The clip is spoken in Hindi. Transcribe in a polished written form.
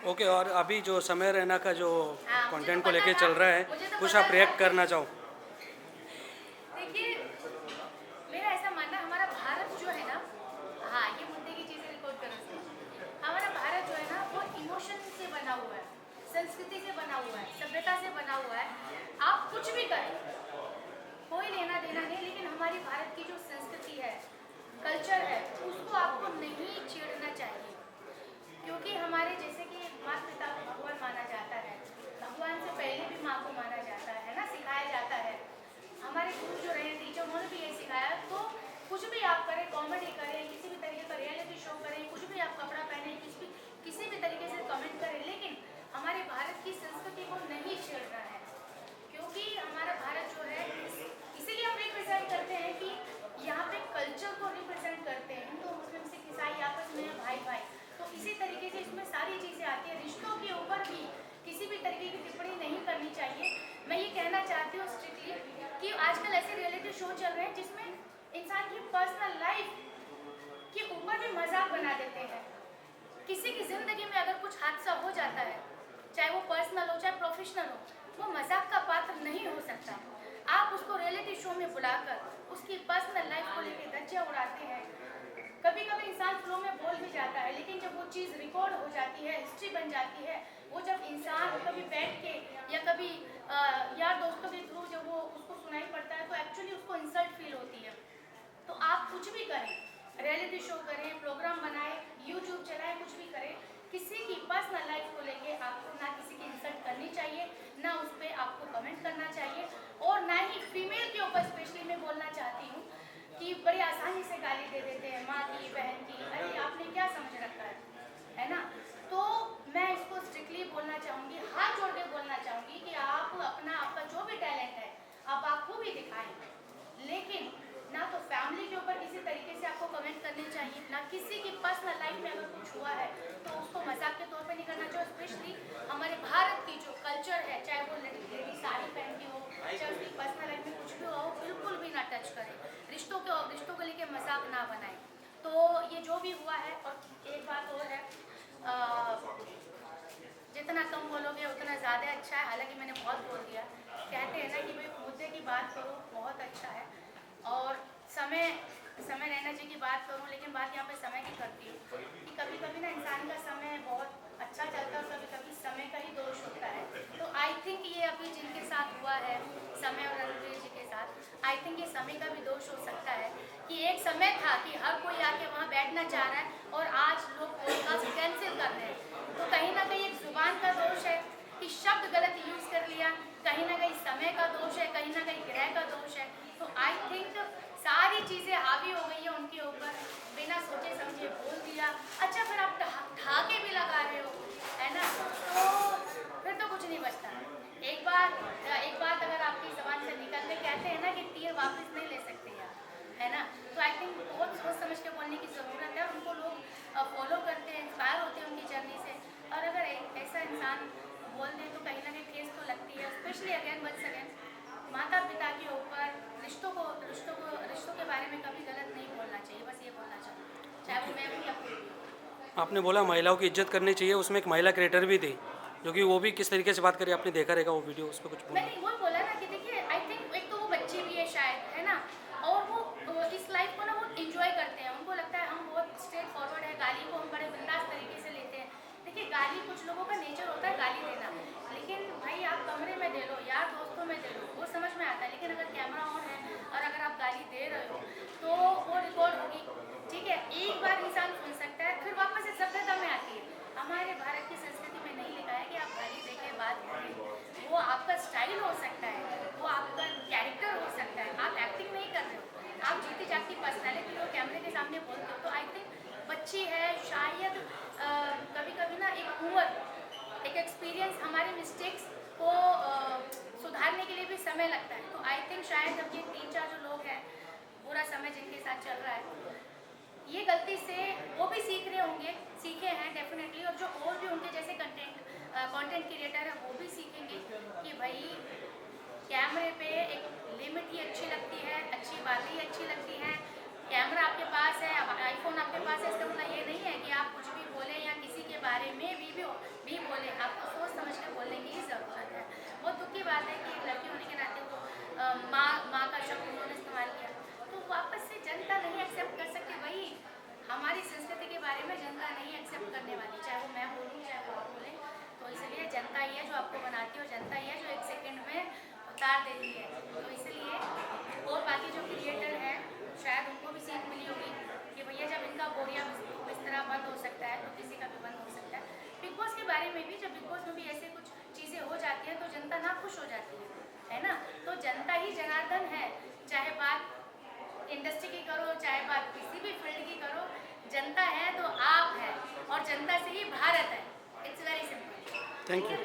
ओके, और अभी जो समय रैना का जो हाँ, मुझे तो कंटेंट को पता लेके था। चल रहा है, मुझे तो कुछ पता आप था। रिएक्ट करना चाहो? देखिए, मेरा ऐसा मानना है, हमारा भारत जो है ना, हाँ, ये मुद्दे की चीज़ें रिकॉर्ड करो इसमें। हमारा भारत जो है ना, वो इमोशन से बना हुआ है, संस्कृति से बना हुआ है, सभ्यता से बना हुआ है। आप कुछ भी करें, कोई लेना देना नहीं, लेकिन हमारी भारत की जो संस्कृति है, कल्चर है, उसको आपको नहीं छेड़ना चाहिए। क्योंकि हमारे जैसे कि माता पिता को भगवान माना जाता है, भगवान से पहले भी माँ को माना जाता है ना, सिखाया जाता है। हमारे गुरु जो रहे टीचर, उन्होंने भी यही सिखाया। तो कुछ भी आप करें, कॉमेडी करें, किसी भी तरीके का रियलिटी शो करें, कुछ भी आप कपड़ा पहने, किसी भी तरीके से कमेंट करें, लेकिन हमारे भारत की संस्कृति को नहीं छेड़ना है। क्योंकि हमारा भारत जो है, इसीलिए हम रिप्रेजेंट करते हैं कि यहाँ पे कल्चर को रिप्रेजेंट करते हैं। हिंदू मुस्लिम सिख ईसाई आपस में भाई भाई, तो इसी तरीके से इसमें सारी चीज़ें आती हैं। रिश्तों के ऊपर भी किसी भी तरीके की टिप्पणी नहीं करनी चाहिए। मैं ये कहना चाहती हूँ स्ट्रिक्टली कि आजकल ऐसे रियलिटी शो चल रहे हैं जिसमें इंसान की पर्सनल लाइफ के ऊपर भी मजाक बना देते हैं। किसी की ज़िंदगी में अगर कुछ हादसा हो जाता है, चाहे वो पर्सनल हो चाहे प्रोफेशनल हो, वो मजाक का पात्र नहीं हो सकता। आप उसको रियलिटी शो में बुलाकर उसकी पर्सनल लाइफ को लेकर धज्जियां उड़ाते हैं। कभी कभी इंसान फ्लो में बोल भी जाता है, लेकिन जब वो चीज़ रिकॉर्ड हो जाती है, हिस्ट्री बन जाती है, वो जब इंसान कभी बैठ के या कभी यार दोस्तों के थ्रू जब वो उसको सुनाई पड़ता है, तो एक्चुअली उसको इंसल्ट फील होती है। तो आप कुछ भी करें, रियलिटी शो करें, प्रोग्राम बनाएं, यूट्यूब चलाएं, कुछ भी करें, किसी की पर्सनल लाइफ को लेके आपको ना किसी की इंसल्ट करनी चाहिए, ना उस पर आपको कमेंट करना चाहिए, और ना ही फीमेल के ऊपर स्पेशली मैं बोलना चाहती हूँ कि बड़ी आसानी से गाली दे देते हैं माँ की, बहन की। अरे आपने क्या समझ रखा है ना? तो मैं इसको स्ट्रिक्टली बोलना चाहूँगी, हाथ जोड़ के बोलना चाहूँगी कि आप अपना, आपका जो भी टैलेंट है आप खूबी दिखाएं, लेकिन ना तो फैमिली के ऊपर किसी तरीके से आपको कमेंट करने चाहिए, ना किसी की पर्सनल लाइफ में अगर कुछ हुआ है तो उसको मजाक के तौर पे नहीं करना चाहिए। स्पेशली हमारे भारत की जो कल्चर है, चाहे वो लेडी साड़ी पहनती हो, चाहे उसकी पर्सनल लाइफ में कुछ भी हुआ हो, बिल्कुल भी ना टच करें। रिश्तों को लेके मजाक ना बनाए। तो ये जो भी हुआ है, और एक बात और है, जितना कम बोलोगे उतना ज़्यादा अच्छा है। हालांकि मैंने बहुत बोल दिया। कहते हैं ना कि भाई मुद्दे की बात करो, बहुत अच्छा है। और समय समय रैना जी की बात करूं, लेकिन बात यहाँ पे समय की करती हूँ कि कभी कभी ना इंसान का समय बहुत अच्छा चलता है और कभी कभी समय का ही दोष होता है। तो आई थिंक ये अभी जिनके साथ हुआ है, समय और रणवीर जी के साथ, आई थिंक ये समय का भी दोष हो सकता है कि एक समय था कि हर कोई आके वहाँ बैठना चाह रहा है और आज लोग पॉडकास्ट कैंसिल कर रहे हैं। तो कहीं ना कहीं एक जुबान का दोष है कि शब्द गलत यूज कर लिया, कहीं ना कहीं समय का दोष है, कहीं ना कहीं ग्रह का दोष है। तो आई थिंक सारी चीज़ें हावी हो गई है उनके ऊपर, बिना सोचे समझे बोल दिया। अच्छा, फिर आप ठाके भी लगा रहे हो, है ना? तो फिर तो कुछ नहीं बचता। एक बात अगर आपकी जबान से निकल के, कहते हैं ना कि तीर वापस नहीं ले सकते यार, है ना? तो आई थिंक बहुत सोच समझ के बोलने की ज़रूरत है। उनको लोग फॉलो करते हैं, इंस्पायर होते हैं उनकी जर्नी से, और अगर ऐसा इंसान बोल दे तो कहीं ना कहीं ठेस तो लगती है। स्पेशली अगेन वंस अगेन, माता पिता के ऊपर रिश्तों के बारे में कभी गलत नहीं बोलना चाहिए। बस ये बोलना चाहूँ, चाहे वो मैं हूँ या कोई भी हो। आपने बोला महिलाओं की इज्जत करनी चाहिए, उसमें एक महिला क्रिएटर भी थी, जो कि वो भी किस तरीके से बात करी, आपने देखा रहेगा वो वीडियो, उस पर कुछ बोलना? मैंने वही बोला ना कि देखिए, आई थिंक एक तो वो बच्ची भी है शायद, है ना? और वो इस लाइफ को ना बहुत इंजॉय करते हैं। उनको लगता है हम बहुत स्ट्रेट फॉरवर्ड है, गाली को हम बड़े बिंदास तरीके से लेते हैं। देखिए, गाली कुछ लोगों का नेचर होता है गाली देना, लेकिन भाई आप कमरे में दे लो, यार दोस्तों में दे लो, वो समझ में आता है। लेकिन अगर कैमरा ऑन है और अगर आप गाली दे रहे हो तो वो रिकॉर्ड होगी। ठीक है, एक बार इंसान सुन सकता है, फिर वापस से सभ्यता में आती है। हमारे भारत की संस्कृति में नहीं लिखा है कि आप गाली दे के बात करें। वो आपका स्टाइल हो सकता है, वो आपका कैरेक्टर हो सकता है, आप एक्टिंग नहीं कर रहे हो, आप जीती जागती पर्सनैलिटी हो, कैमरे के सामने बोलते हो। तो आई थिंक बच्ची है शायद, कभी कभी ना एक उम्र, एक एक्सपीरियंस हमारे मिस्टेक्स को सुधारने के लिए भी समय लगता है। तो आई थिंक शायद जब ये 3-4 जो लोग हैं, बुरा समय जिनके साथ चल रहा है, ये गलती से वो भी सीख रहे होंगे, सीखे हैं डेफिनेटली, और जो और भी उनके जैसे कंटेंट क्रिएटर है वो भी सीखेंगे कि भाई कैमरे पे एक लिमिट ही अच्छी लगती है, अच्छी बातें ही अच्छी लगती हैं। कैमरा आपके पास है, अब आईफोन आपके पास है, इसका मतलब ये नहीं है कि आप कुछ भी बोलें या किसी के बारे में भी बारे में जनता नहीं एक्सेप्ट करने वाली, चाहे वो मैं बोलूँ चाहे वो आप बोलें। तो इसलिए जनता ही है जो आपको बनाती है और जनता ही है जो एक सेकंड में उतार देती है। तो इसलिए और बाकी जो क्रिएटर हैं शायद उनको भी सीख मिली होगी कि भैया जब इनका बोरिया बिस्तरा बंद हो सकता है तो किसी का भी बंद हो सकता है। बिग बॉस के बारे में भी, जब बिग बॉस में भी ऐसे कुछ चीज़ें हो जाती हैं तो जनता ना खुश हो जाती है ना। तो जनता ही जनार्दन है, चाहे बात इंडस्ट्री की करो चाहे बात किसी भी फील्ड की करो, जनता है तो आप है और जनता से ही भारत है। It's very simple. Thank you.